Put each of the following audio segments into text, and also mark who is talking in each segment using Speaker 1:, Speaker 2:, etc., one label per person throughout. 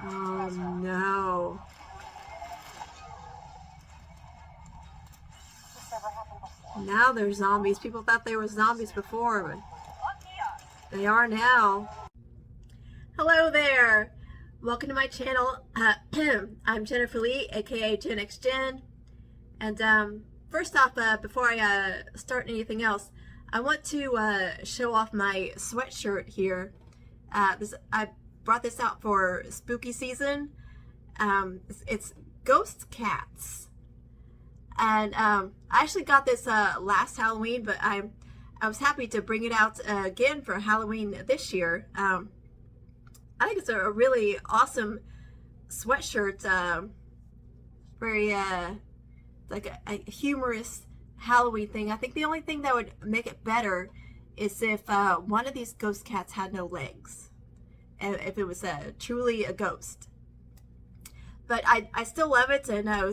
Speaker 1: Oh no. Now they're zombies. People thought they were zombies before, but they are now. Hello there. Welcome to my channel. I'm Jennifer Lee, aka GenXJen. And first off, before I start anything else, I want to show off my sweatshirt here. I brought this out for spooky season. It's ghost cats. And I actually got this last Halloween, but I was happy to bring it out again for Halloween this year. I think it's a really awesome sweatshirt. Very like a humorous Halloween thing. I think the only thing that would make it better is if one of these ghost cats had no legs, if it was truly a ghost. But I still love it, and I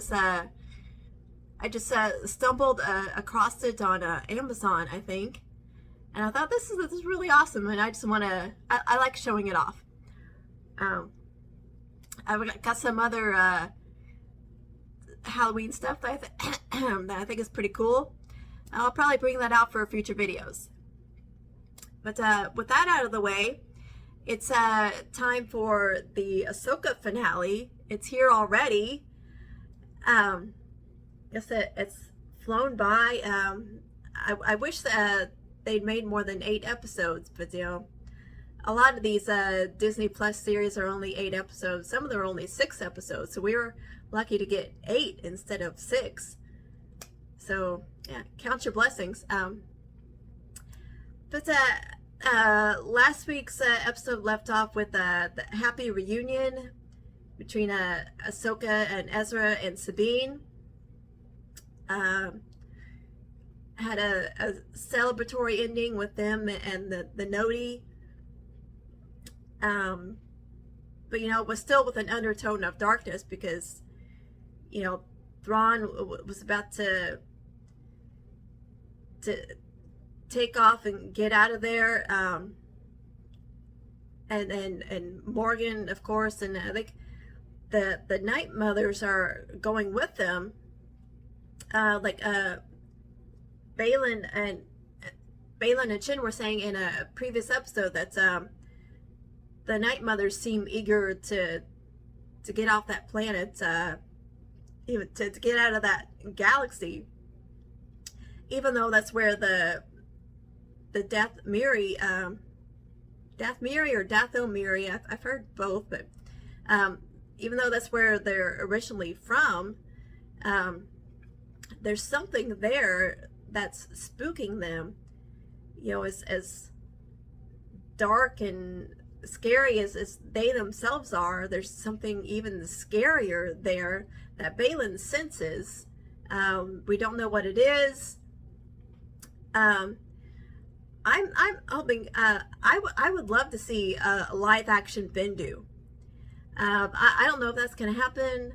Speaker 1: just stumbled across it on Amazon, I think, and I thought this is really awesome, and I just want to, I like showing it off. I've got some other Halloween stuff that I think is pretty cool. I'll probably bring that out for future videos. But with that out of the way, it's time for the Ahsoka finale. It's here already. Guess it's flown by. I wish that they'd made more than 8 episodes, but you know, a lot of these Disney Plus series are only 8 episodes. Some of them are only 6 episodes, so we were lucky to get 8 instead of 6. So yeah, count your blessings. But last week's episode left off with the happy reunion between Ahsoka and Ezra and Sabine. Had a celebratory ending with them and the Noti. But you know, it was still with an undertone of darkness because, you know, Thrawn was about to take off and get out of there. And Morgan, of course, and I think the Night Mothers are going with them. Baylan and Shin were saying in a previous episode that the Night Mothers seem eager to get off that planet, even to get out of that galaxy, even though that's where the Dathomiri or Dathomiri, I've heard both, but even though that's where they're originally from, there's something there that's spooking them. You know, as dark and scary as they themselves are, there's something even scarier there that Baylan senses. We don't know what it is. I'm hoping, I would love to see a live action Bendu. I don't know if that's going to happen.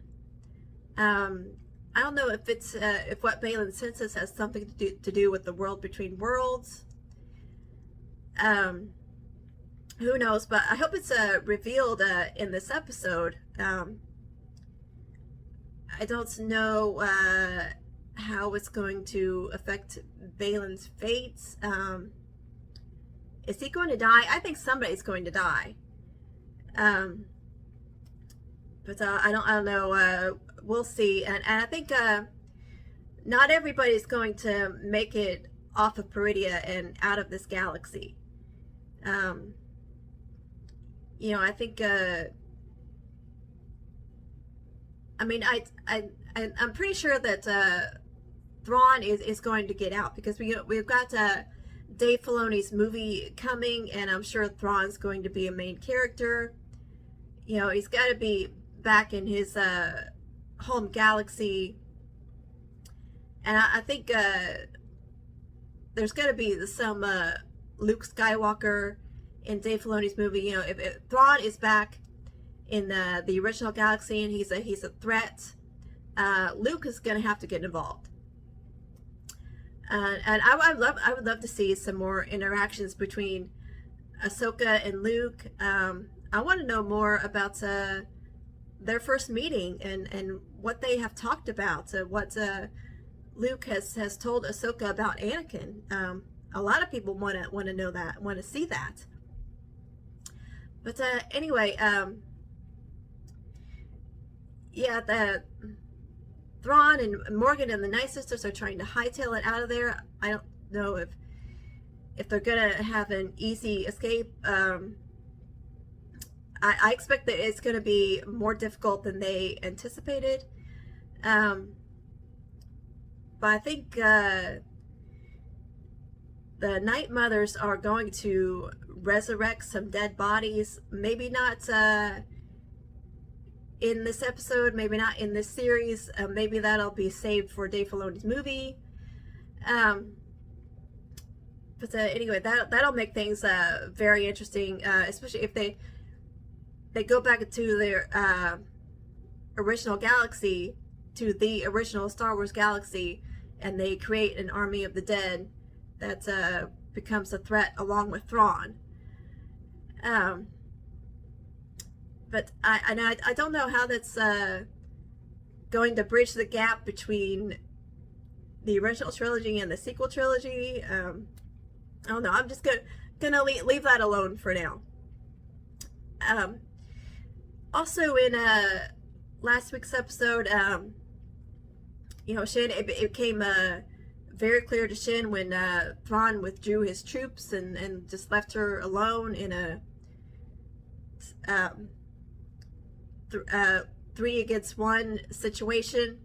Speaker 1: I don't know if it's if what Baylan senses has something to do with the world between worlds. Who knows? But I hope it's revealed in this episode. I don't know how it's going to affect Baylan's fate. Is he going to die? I think somebody's going to die. But I don't know. We'll see. And I think not everybody's going to make it off of Peridia and out of this galaxy. You know, I think. I mean, I'm pretty sure that Thrawn is going to get out, because we've got Dave Filoni's movie coming, and I'm sure Thrawn's going to be a main character. You know, he's got to be back in his home galaxy, and I think there's going to be some Luke Skywalker in Dave Filoni's movie. You know, if Thrawn is back in the original galaxy and he's a threat, Luke is going to have to get involved. And I would love to see some more interactions between Ahsoka and Luke. I want to know more about their first meeting and what they have talked about, what Luke has told Ahsoka about Anakin. A lot of people want to know that, want to see that. But anyway, yeah, the Thrawn and Morgan and the Night Sisters are trying to hightail it out of there. I don't know if they're gonna have an easy escape. I expect that it's gonna be more difficult than they anticipated. But I think the Night Mothers are going to resurrect some dead bodies. Maybe not in this episode, maybe not in this series. Maybe that'll be saved for Dave Filoni's movie. But anyway, that'll make things very interesting, especially if they go back to their original galaxy, to the original Star Wars galaxy, and they create an army of the dead that becomes a threat along with Thrawn. But I don't know how that's going to bridge the gap between the original trilogy and the sequel trilogy. I don't know. I'm just gonna leave that alone for now. Also, in last week's episode, Shin, it became very clear to Shin when Thrawn withdrew his troops and just left her alone in a 3-against-1 situation.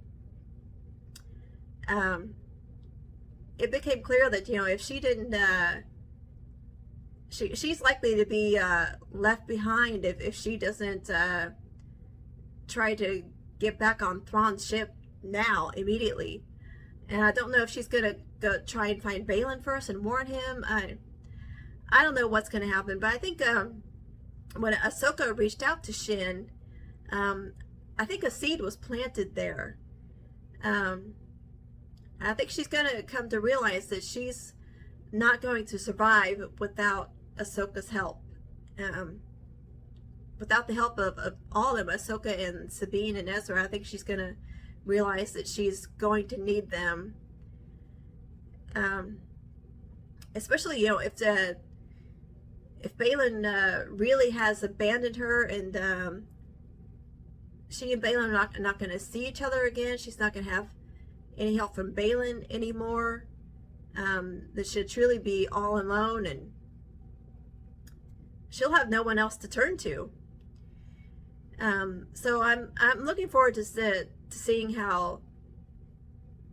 Speaker 1: It became clear that if she didn't, she's likely to be left behind if she doesn't try to get back on Thrawn's ship now immediately. And I don't know if she's gonna go try and find Baylan first and warn him. I don't know what's gonna happen, but I think when Ahsoka reached out to Shin, I think a seed was planted there. I think she's gonna come to realize that she's not going to survive without Ahsoka's help. Without the help of all of them, Ahsoka and Sabine and Ezra, I think she's gonna realize that she's going to need them. Especially, if Baylan really has abandoned her, and she and Baylan are not going to see each other again. She's not going to have any help from Baylan anymore. That she'll truly be all alone, and she'll have no one else to turn to. So I'm looking forward to seeing how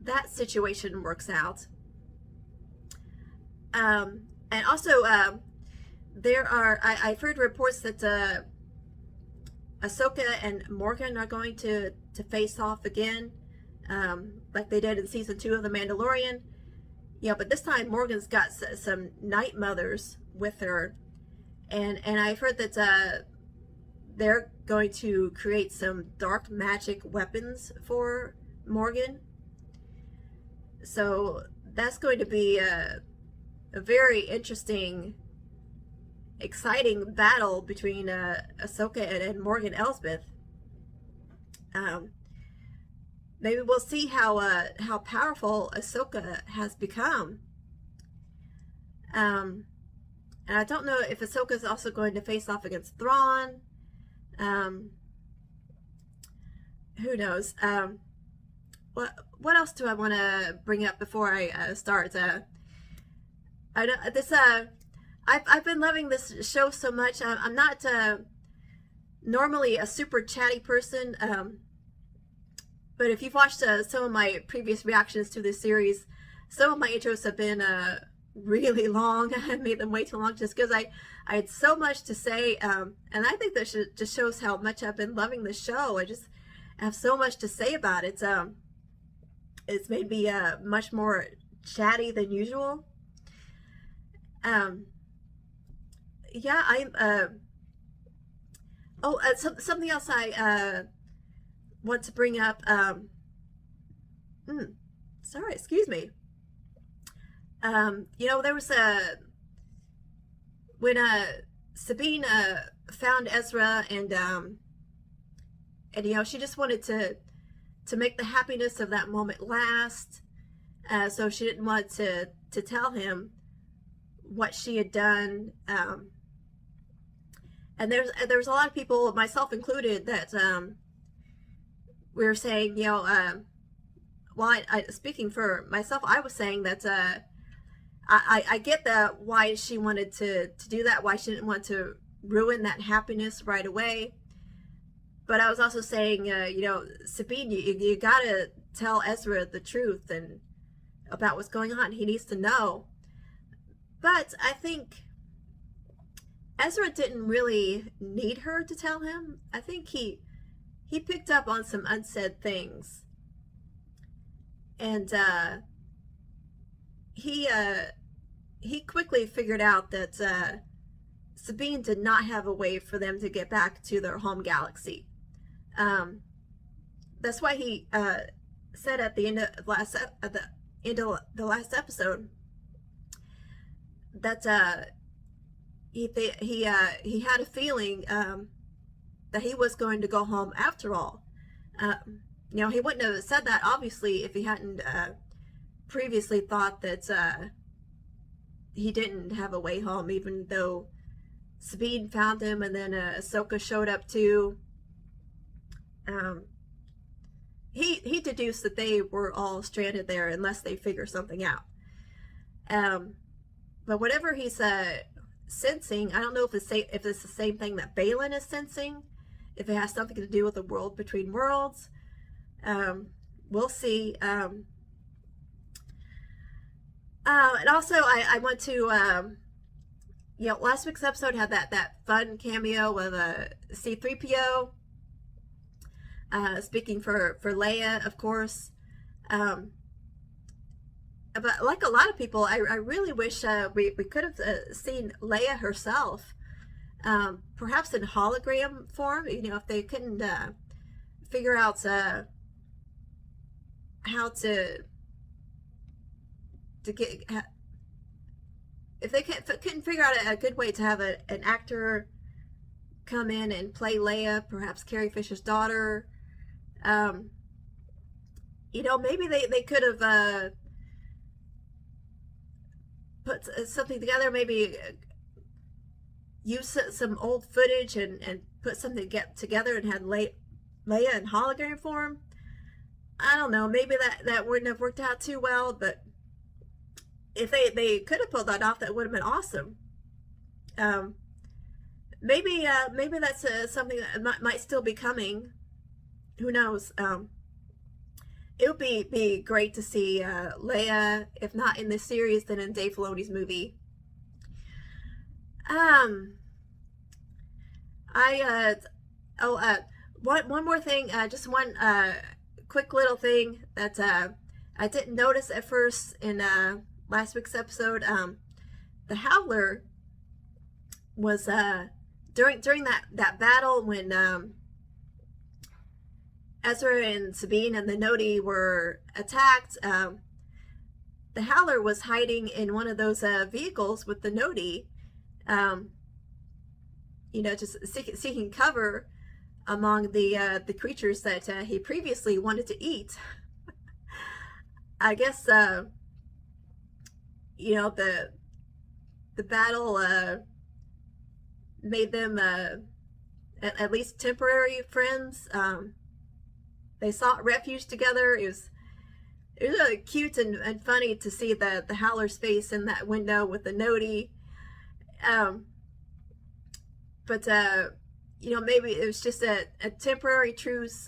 Speaker 1: that situation works out. And also, I've heard reports that Ahsoka and Morgan are going to face off again, like they did in season 2 of The Mandalorian. But this time Morgan's got some Night Mothers with her, and I've heard that they're going to create some dark magic weapons for Morgan. So that's going to be a very interesting, exciting battle between Ahsoka and Morgan Elsbeth. Maybe we'll see how powerful Ahsoka has become. And I don't know if Ahsoka is also going to face off against Thrawn. Who knows? What else do I want to bring up before I start? I know this. I've been loving this show so much. I'm not normally a super chatty person, but if you've watched some of my previous reactions to this series, some of my intros have been really long. I made them way too long just because I had so much to say, and I think that just shows how much I've been loving the show. I just have so much to say about it. It's made me much more chatty than usual. Something else I want to bring up. Sorry, excuse me. There was when Sabine found Ezra and and she just wanted to make the happiness of that moment last. So she didn't want to tell him what she had done. And there's a lot of people, myself included, that we were saying, well, speaking for myself, I was saying that I get that why she wanted to do that, why she didn't want to ruin that happiness right away. But I was also saying, Sabine, you gotta tell Ezra the truth and about what's going on. He needs to know. But I think Ezra didn't really need her to tell him. I think he picked up on some unsaid things. And he quickly figured out that Sabine did not have a way for them to get back to their home galaxy. That's why he said at the end of the last episode that he had a feeling that he was going to go home after all. He wouldn't have said that, obviously, if he hadn't previously thought that he didn't have a way home, even though Sabine found him, and then Ahsoka showed up too. He deduced that they were all stranded there unless they figure something out. But whatever he's sensing, I don't know if it's the same thing that Balin is sensing, if it has something to do with the world between worlds. We'll see. And also, I want to, last week's episode had that fun cameo with C-3PO, speaking for Leia, of course. But like a lot of people, I really wish we could have seen Leia herself, perhaps in hologram form. If they couldn't figure out how to get, if they couldn't figure out a good way to have an actor come in and play Leia, perhaps Carrie Fisher's daughter, maybe they could have put something together, maybe use some old footage and put something together and had Leia in hologram form. I don't know, maybe that wouldn't have worked out too well, but if they could have pulled that off, that would have been awesome. Maybe that's something that might still be coming. Who knows? It would be great to see Leia, if not in this series, then in Dave Filoni's movie. One more thing, just one quick little thing that I didn't notice at first in last week's episode. The Howler was during that battle when Ezra and Sabine and the Noti were attacked. The Howler was hiding in one of those vehicles with the Noti, just seeking cover among the creatures that he previously wanted to eat. I guess the battle made them at least temporary friends. They sought refuge together. It was really cute and funny to see the Howler's face in that window with the Noti. But maybe it was just a temporary truce.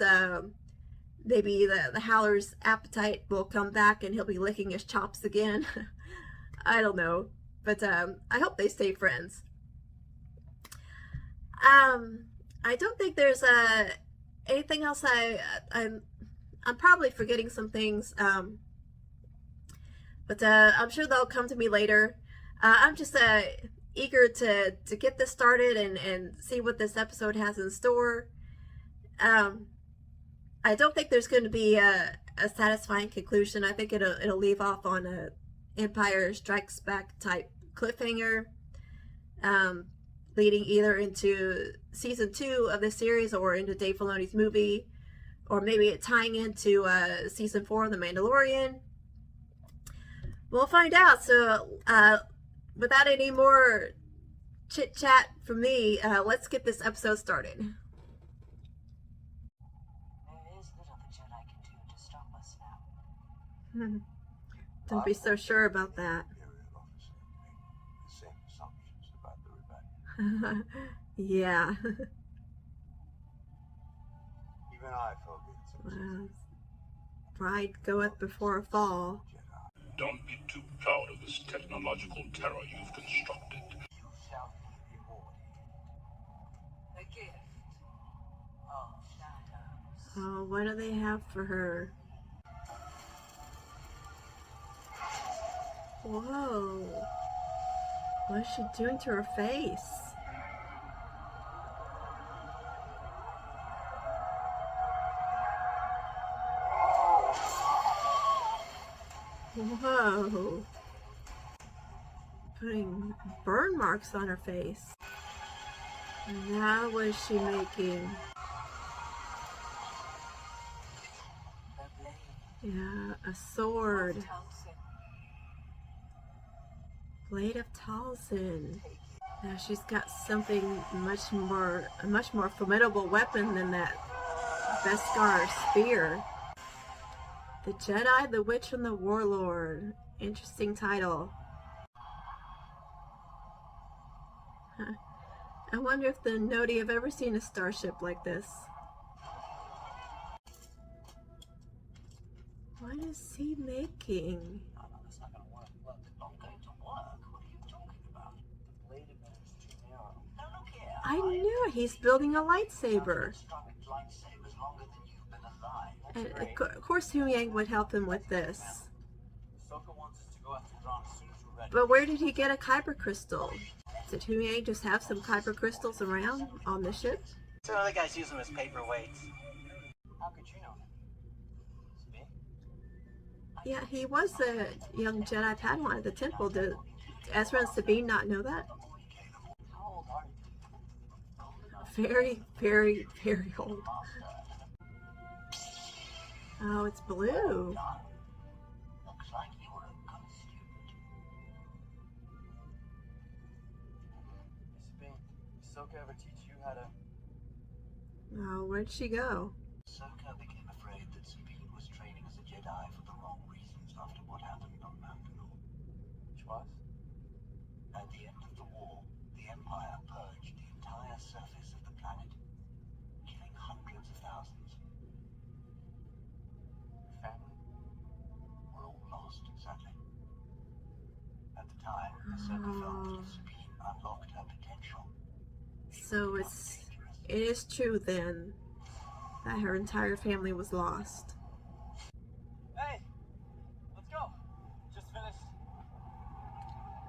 Speaker 1: Maybe the Howler's appetite will come back and he'll be licking his chops again. I don't know, but I hope they stay friends. I don't think there's anything else. I'm probably forgetting some things, but I'm sure they'll come to me later. I'm just eager to get this started and see what this episode has in store. I don't think there's going to be a satisfying conclusion. I think it'll leave off on a Empire Strikes Back type cliffhanger. leading either into season 2 of the series or into Dave Filoni's movie, or maybe it tying into season 4 of The Mandalorian. We'll find out. So without any more chit chat from me, let's get this episode started.
Speaker 2: There is little the Jedi can do to stop us now.
Speaker 1: Don't be so sure about that. Yeah.
Speaker 3: Even I forget.
Speaker 1: Well, pride goeth before a fall.
Speaker 4: Don't be too proud of this technological terror you've constructed.
Speaker 3: You shall be rewarded.
Speaker 2: A gift of shadows.
Speaker 1: Oh, what do they have for her? Whoa. What is she doing to her face? Whoa. Putting burn marks on her face. Now what is she making? Yeah, a sword. Blade of Talzin. Now she's got something a much more formidable weapon than that Beskar spear. The Jedi, the Witch, and the Warlord. Interesting title. Huh. I wonder if the Noti have ever seen a starship like this. What is he making?
Speaker 2: Oh, no, that's not going to work. Look, not going to work? What are you talking about? The blade is too narrow. No, look here.
Speaker 1: I knew it. He's building a lightsaber.
Speaker 2: Lightsabers longer than you've been alive.
Speaker 1: And of course Huyang would help him with this.
Speaker 3: Ahsoka wants us to go after Thrawn as soon as we're ready.
Speaker 1: But where did he get a kyber crystal? Did Huyang just have some kyber crystals around on the ship?
Speaker 5: Some other guys use them as paperweights.
Speaker 3: How could you know him? It's me?
Speaker 1: Yeah, he was a young Jedi Padawan at the temple. Did Ezra and Sabine not know that?
Speaker 3: How old are you?
Speaker 1: Very, very, very old. Oh, it's blue.
Speaker 2: Looks like you were a good student.
Speaker 3: Sabine, Ahsoka ever teach you how to...
Speaker 1: Oh, where'd she go?
Speaker 2: Ahsoka became afraid that Sabine was training as a Jedi for the wrong reasons after what happened on Mandalore.
Speaker 3: Which was?
Speaker 2: At the end of the war, the Empire purged the entire surface of the planet, killing hundreds of thousands.
Speaker 3: Your family?
Speaker 2: Were all lost, sadly. At the time, Ahsoka felt that Sabine unlocked her potential.
Speaker 1: So it is true then that her entire family was lost.
Speaker 3: Hey! Let's go! Just finished.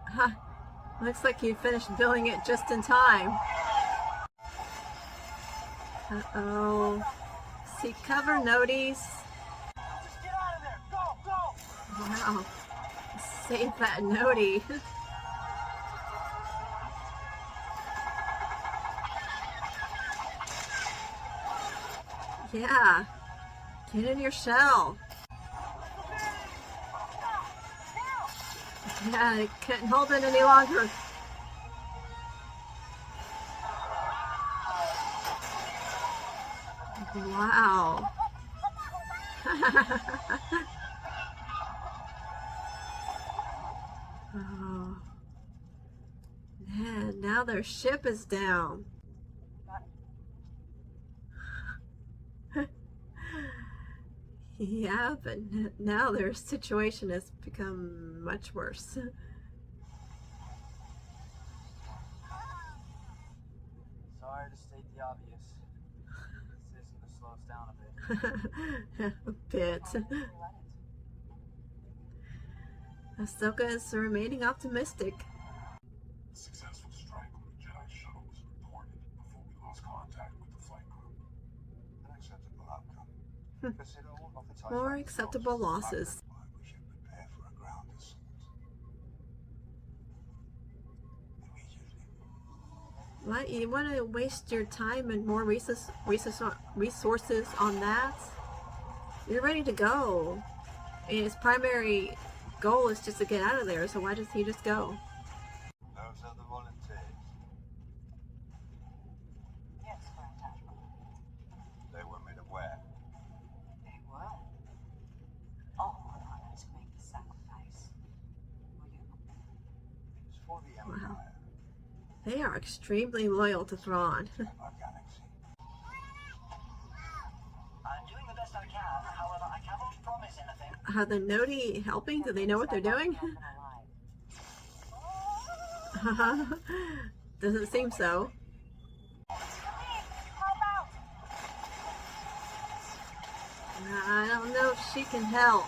Speaker 1: Huh. Looks like you finished building it just in time. Uh-oh. See cover, Noties.
Speaker 3: Just get out of there! Go! Go!
Speaker 1: Wow. Save that Noti. Yeah. Get in your shell. Yeah, I couldn't hold it any longer. Wow. Oh. Man, now their ship is down. Yeah, but now their situation has become much worse.
Speaker 3: Sorry to state the obvious. This is gonna slow us down a bit.
Speaker 1: A bit. Ahsoka is remaining optimistic.
Speaker 4: A successful strike on the Jedi shuttle was reported before we lost contact with the flight crew.
Speaker 3: An acceptable outcome. Consider all of the TIE
Speaker 1: More
Speaker 3: fighters
Speaker 1: acceptable
Speaker 3: lost.
Speaker 1: losses.
Speaker 3: Why we should prepare for a ground assault. Immediately.
Speaker 1: What? You want to waste your time and more resources on that? You're ready to go. And his primary goal is just to get out of there, so why does he just go?
Speaker 2: Those are the volunteers.
Speaker 6: Yes, Fantasma.
Speaker 2: They were made aware.
Speaker 6: They were. All were honored to make the sacrifice. Were you?
Speaker 2: It's for the Empire.
Speaker 1: Wow. They are extremely loyal to Thrawn.
Speaker 2: Our galaxy.
Speaker 5: I'm doing the best I can, however, I cannot promise anything.
Speaker 1: Are the Noti helping? Do they know what they're doing? Doesn't seem so. I don't know if she can help.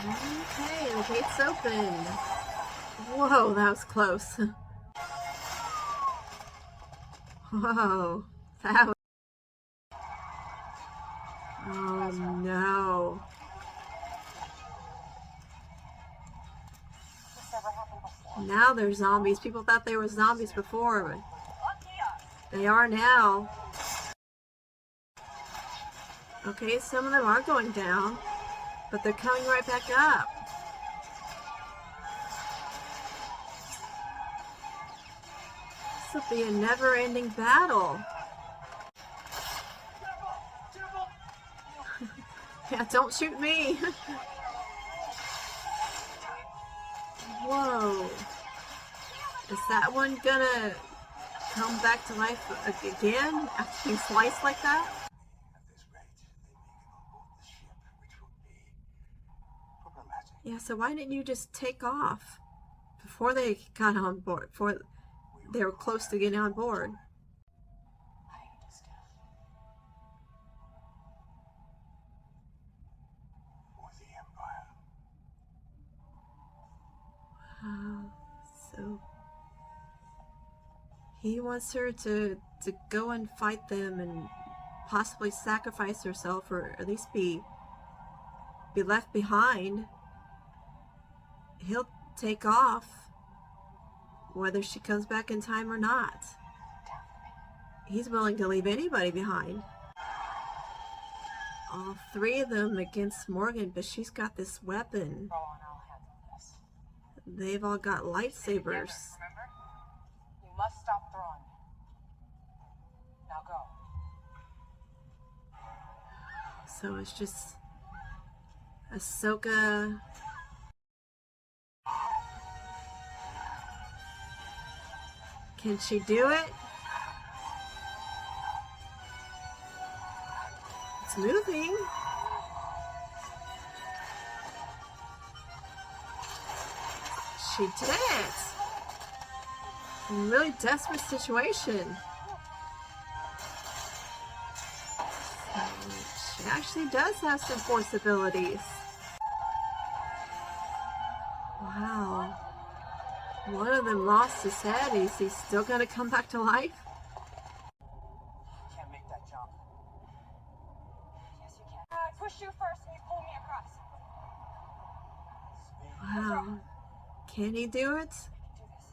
Speaker 1: Okay, the gate's open. Whoa, that was close. Whoa, that was... Oh no. Now they're zombies. People thought they were zombies before, but they are now. Okay, some of them are going down, but they're coming right back up. This will be a never-ending battle. Yeah, don't shoot me. Whoa. Is that one gonna come back to life again after being sliced like that?
Speaker 2: At this rate, they may get on board the ship, which will be problematic.
Speaker 1: Yeah, so why didn't you just take off before they got on board, before they were close to getting on board?
Speaker 6: I understand.
Speaker 2: For the Empire.
Speaker 1: So he wants her to go and fight them and possibly sacrifice herself, or at least be left behind. He'll take off whether she comes back in time or not. He's willing to leave anybody behind. All three of them against Morgan, but she's got this weapon.
Speaker 6: Rowan, I'll handle this.
Speaker 1: They've all got lightsabers.
Speaker 6: Remember? You must stop Thrawn. Now go.
Speaker 1: So it's just Ahsoka. Can she do it? It's moving. She did it. In a really desperate situation. So she actually does have some force abilities. Wow. One of them lost his head. Is he still gonna come back to life?
Speaker 3: Can't make that jump.
Speaker 6: Yes, you can. I pushed you first and you pulled me across.
Speaker 1: Wow. Can he do it?
Speaker 6: I can do this.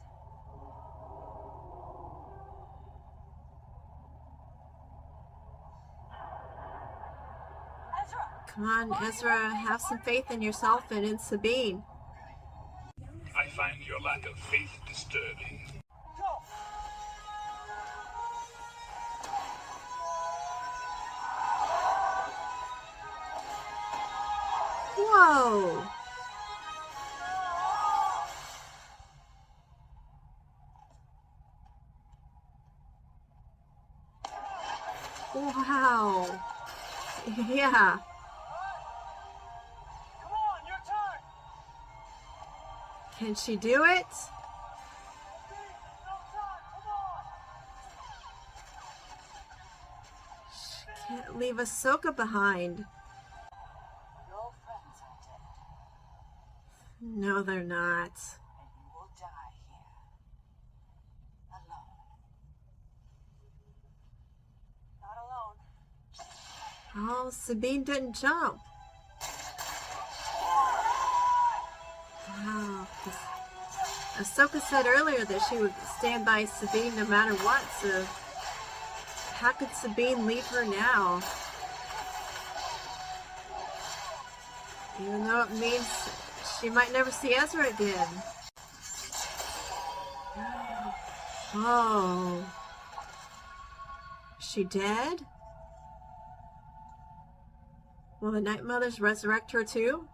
Speaker 6: Ezra!
Speaker 1: Come on, Ezra, have some faith in yourself and in Sabine.
Speaker 4: I find your lack of faith disturbing.
Speaker 3: Go!
Speaker 1: Whoa! Wow. Yeah.
Speaker 3: Come on, your turn!
Speaker 1: Can she do it?
Speaker 3: No time, come on!
Speaker 1: She can't leave Ahsoka behind.
Speaker 6: Your friends are dead,
Speaker 1: No, they're not.
Speaker 6: and you will die here. Alone. Not alone.
Speaker 1: Oh, Sabine didn't jump. Wow. Ahsoka said earlier that she would stand by Sabine no matter what, so how could Sabine leave her now? Even though it means she might never see Ezra again. Oh. Is she dead? Will the Night Mothers resurrect her too?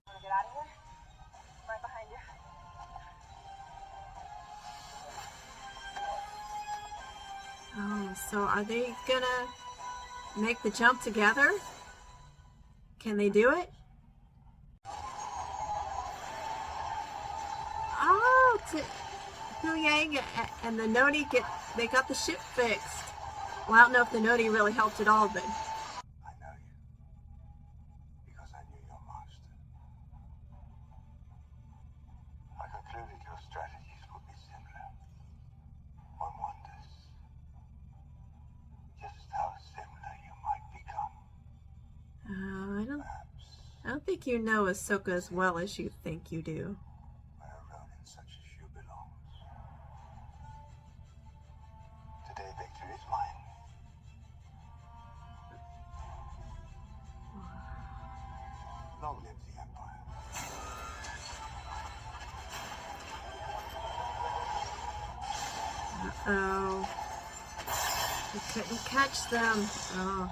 Speaker 6: Wanna get out of here? I'm right behind you.
Speaker 1: Oh, so are they gonna make the jump together? Can they do it? Oh, Hu Yang and the Noti they got the ship fixed. Well, I don't know if the Noti really helped at all, but
Speaker 2: I know you. Because I knew your master. I concluded your strategies would be similar. One wonders just how similar you might become. Perhaps
Speaker 1: I don't think you know Ahsoka as well as you think you do.
Speaker 2: where a Ronin such as you belongs. Today victory is mine. Long live the Empire.
Speaker 1: Uh-oh. You couldn't catch them. Oh.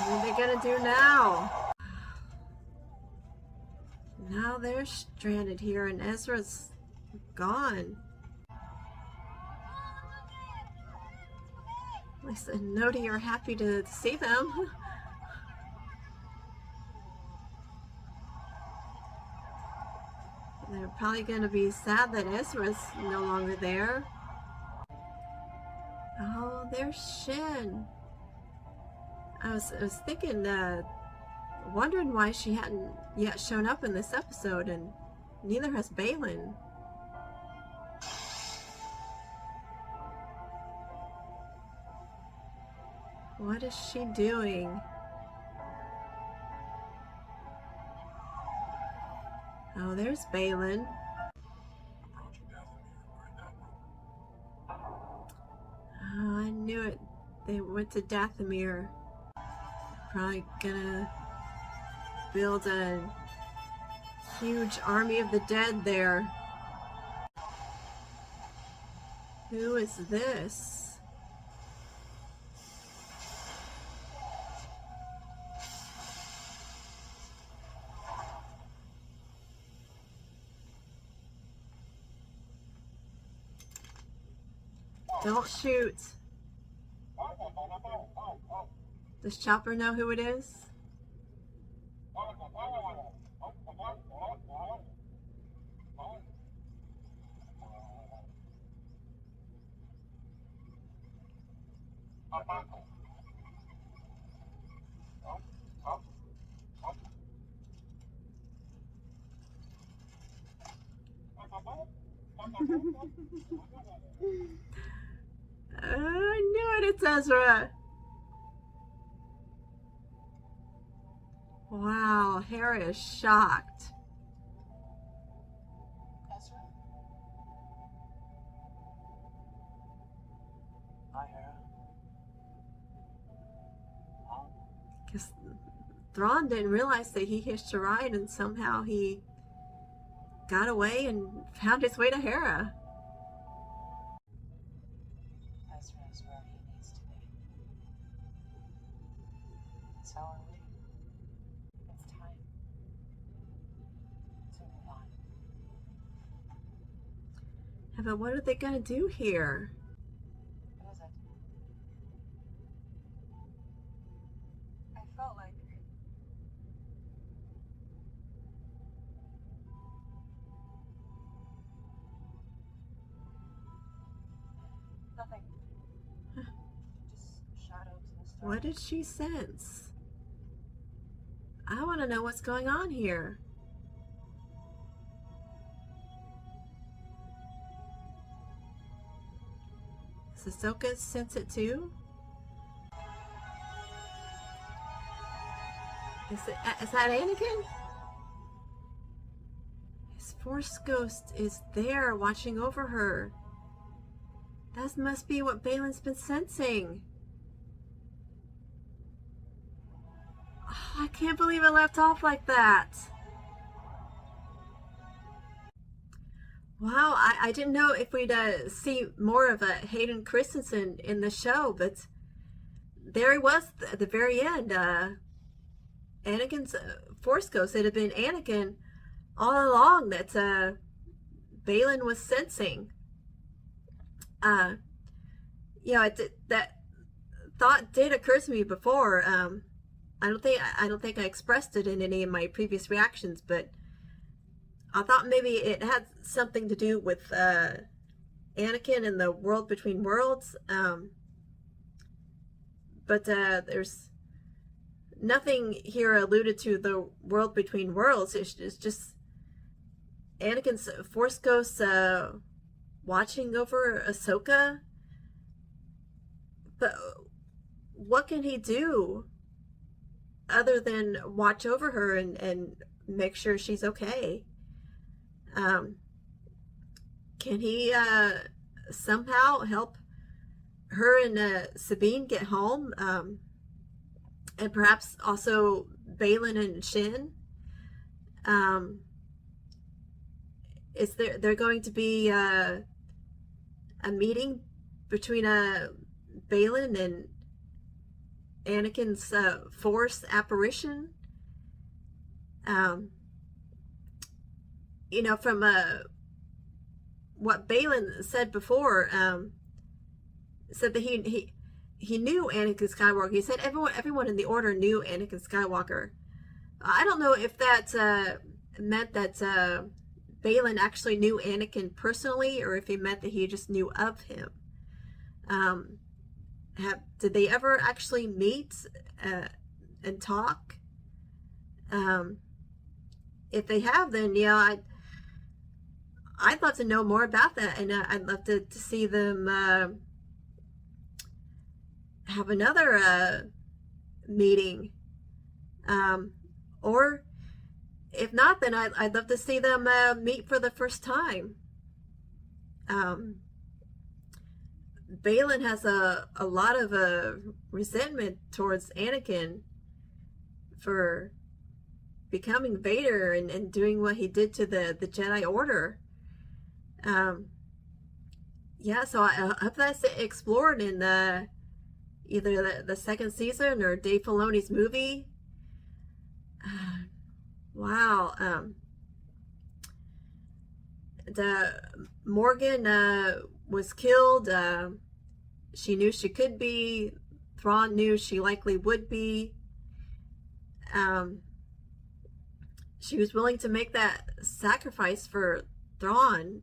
Speaker 1: What are they gonna do now? Now they're stranded here and Ezra's gone. At least the Noti are happy to see them. They're probably going to be sad that Ezra's no longer there. Oh, there's Shin. I was thinking, wondering why she hadn't yet shown up in this episode, and neither has Balin. What is she doing? Oh, there's Balin.
Speaker 4: Approaching Dathomir. We're in that room.
Speaker 1: Oh, I knew it. They went to Dathomir. Probably gonna build a huge army of the dead there. Who is this? Don't shoot. Does Chopper know who it is? I knew it, it's Ezra. Wow, Hera is shocked.
Speaker 6: Ezra?
Speaker 3: Hi, Hera. Huh?
Speaker 1: Because Thrawn didn't realize that he hitched a ride and somehow he got away and found his way to Hera.
Speaker 6: Ezra is where he needs to be. So are we. It's time to move on.
Speaker 1: Yeah, but what are they gonna do here?
Speaker 6: What is it? I felt like nothing. Just shadows in the storm.
Speaker 1: What did she sense? I want to know what's going on here. Does Ahsoka sense it too? Is that Anakin? His Force ghost is there watching over her. That must be what Baylan's been sensing. Oh, I can't believe it left off like that. Wow, I didn't know if we'd see more of Hayden Christensen in the show, but there he was at the very end. Anakin's Force ghost. It had been Anakin all along that Baylan was sensing. That thought did occur to me before. I don't think I expressed it in any of my previous reactions, but I thought maybe it had something to do with Anakin and the world between worlds. But there's nothing here alluded to the world between worlds. It's just Anakin's Force ghost watching over Ahsoka. But what can he do other than watch over her and make sure she's okay? Can he somehow help her and Sabine get home? And perhaps also Baylan and Shin? Is there going to be a meeting between Baylan and Anakin's Force apparition? From what Baylan said before, said that he knew Anakin Skywalker. He said everyone in the Order knew Anakin Skywalker. I don't know if that meant that Baylan actually knew Anakin personally, or if he meant that he just knew of him. Did they ever actually meet and talk? If they have, then I'd love to know more about that, and I'd love to see them have another meeting, or if not, then I'd love to see them meet for the first time. Baylan has a lot of resentment towards Anakin for becoming Vader and doing what he did to the Jedi Order. So I hope that's explored in either the second season or Dave Filoni's movie. Wow. Morgan was killed. She knew she could be. Thrawn knew she likely would be. She was willing to make that sacrifice for Thrawn.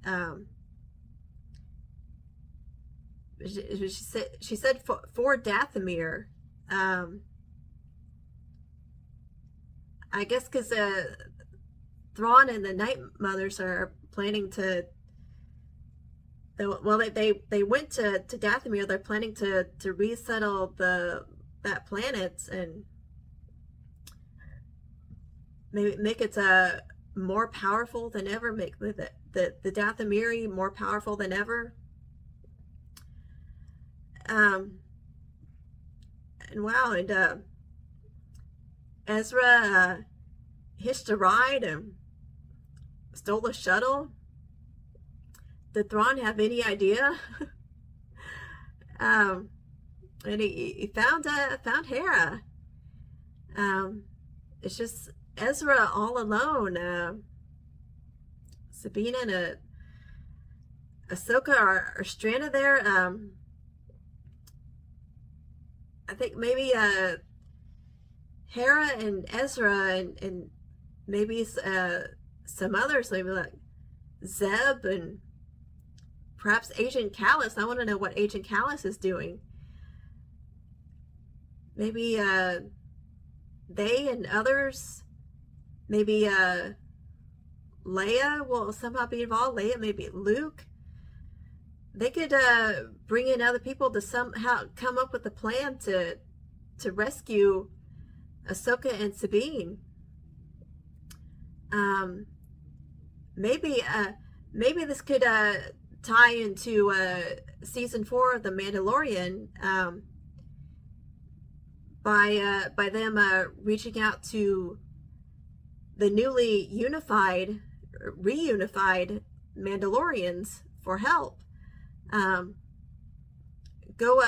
Speaker 1: She said for Dathomir. I guess because Thrawn and the Night Mothers are planning to. Well, they went to Dathomir. They're planning to resettle that planet and maybe make it more powerful than ever. Make the Dathomiri more powerful than ever. And wow, and Ezra hitched a ride and stole a shuttle. Did Thrawn have any idea? And he found Hera. It's just Ezra all alone. Sabine and Ahsoka are stranded there. I think maybe Hera and Ezra and maybe some others, maybe like Zeb and perhaps Agent Callus. I want to know what Agent Callus is doing. Maybe they and others, maybe Leia will somehow be involved. Leia, maybe Luke. They could bring in other people to somehow come up with a plan to rescue Ahsoka and Sabine. Maybe this could tie into season 4 of The Mandalorian, by them reaching out to the newly reunified Mandalorians for help. Go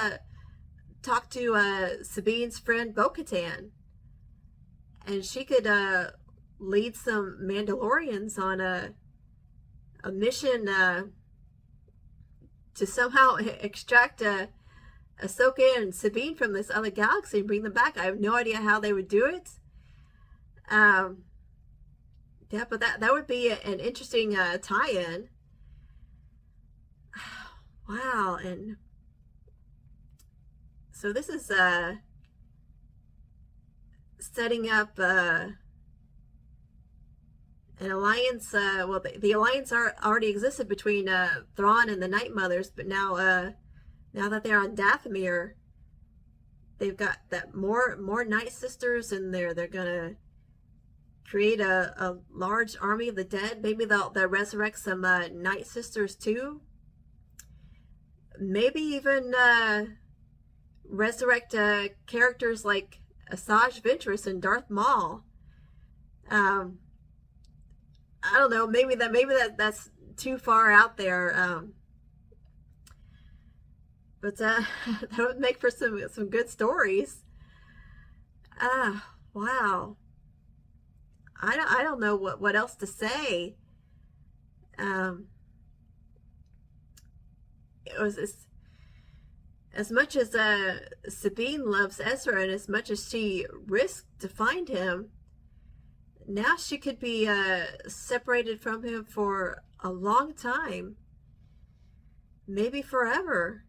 Speaker 1: talk to Sabine's friend Bo-Katan, and she could lead some Mandalorians on a mission to somehow extract Ahsoka and Sabine from this other galaxy and bring them back. I have no idea how they would do it. Yeah, but that would be an interesting tie-in. Wow. And so this is setting up an alliance. Well, the alliance already existed between Thrawn and the Night Mothers, but now that they're on Dathomir, they've got that more Night Sisters in there. They're gonna create a large army of the dead. Maybe they'll resurrect some Night Sisters too. Maybe even resurrect characters like Asajj Ventress and Darth Maul. I don't know. Maybe that's too far out there. But that would make for some good stories. Wow. I don't know what else to say. As much as Sabine loves Ezra, and as much as she risked to find him, now she could be separated from him for a long time, maybe forever.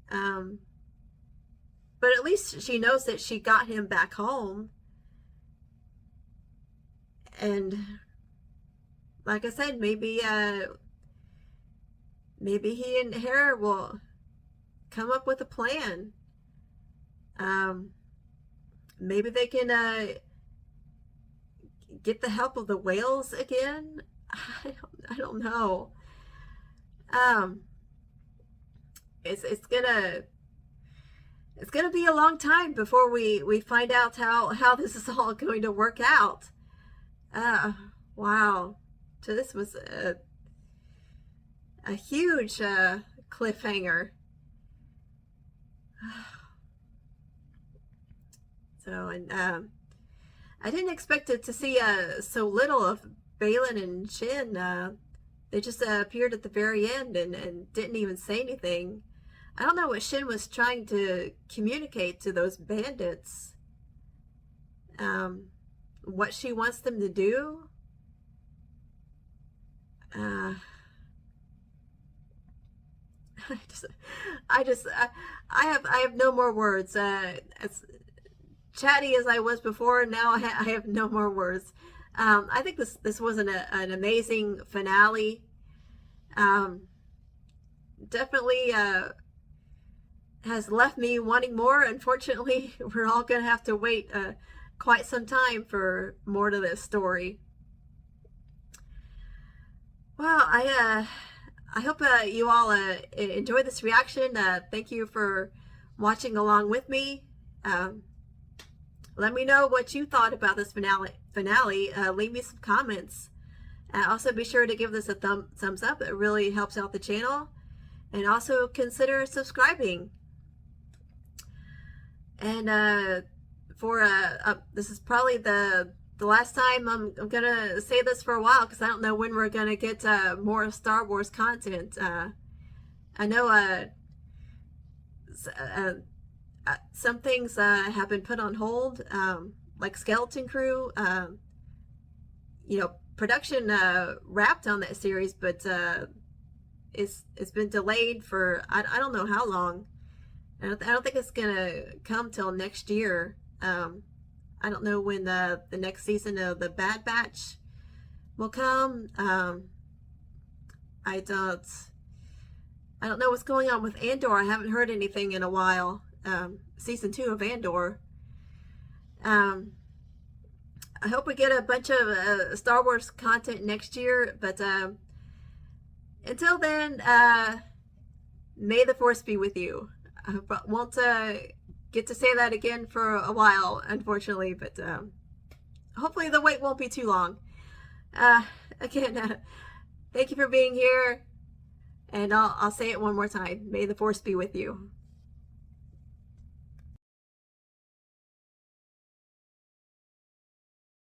Speaker 1: But at least she knows that she got him back home. And like I said, maybe he and Hera will come up with a plan. Maybe they can get the help of the whales again. I don't know. It's gonna be a long time before we find out how this is all going to work out. Wow. So this was a huge cliffhanger. So, and I didn't expect it to see so little of Baylan and Shin. They just appeared at the very end and didn't even say anything. I don't know what Shin was trying to communicate to those bandits. What she wants them to do. I have no more words. As chatty as I was before, now I have no more words. I think this was an amazing finale. Definitely has left me wanting more. Unfortunately, we're all gonna have to wait quite some time for more to this story. Well, I hope you all enjoyed this reaction. Thank you for watching along with me. Let me know what you thought about this finale. Leave me some comments. Also, be sure to give this a thumbs up. It really helps out the channel. And also consider subscribing. And this is probably the last time I'm gonna say this for a while, because I don't know when we're gonna get more Star Wars content. I know some things have been put on hold, like Skeleton Crew. Production wrapped on that series, but it's been delayed for I don't know how long. I don't think it's gonna come till next year. I don't know when the next season of the Bad Batch will come. I don't know what's going on with Andor. I haven't heard anything in a while. Season 2 of Andor. I hope we get a bunch of Star Wars content next year, but until then, may the Force be with you. I won't get to say that again for a while, unfortunately, but hopefully the wait won't be too long. Again, thank you for being here, and I'll say it one more time. May the Force be with you.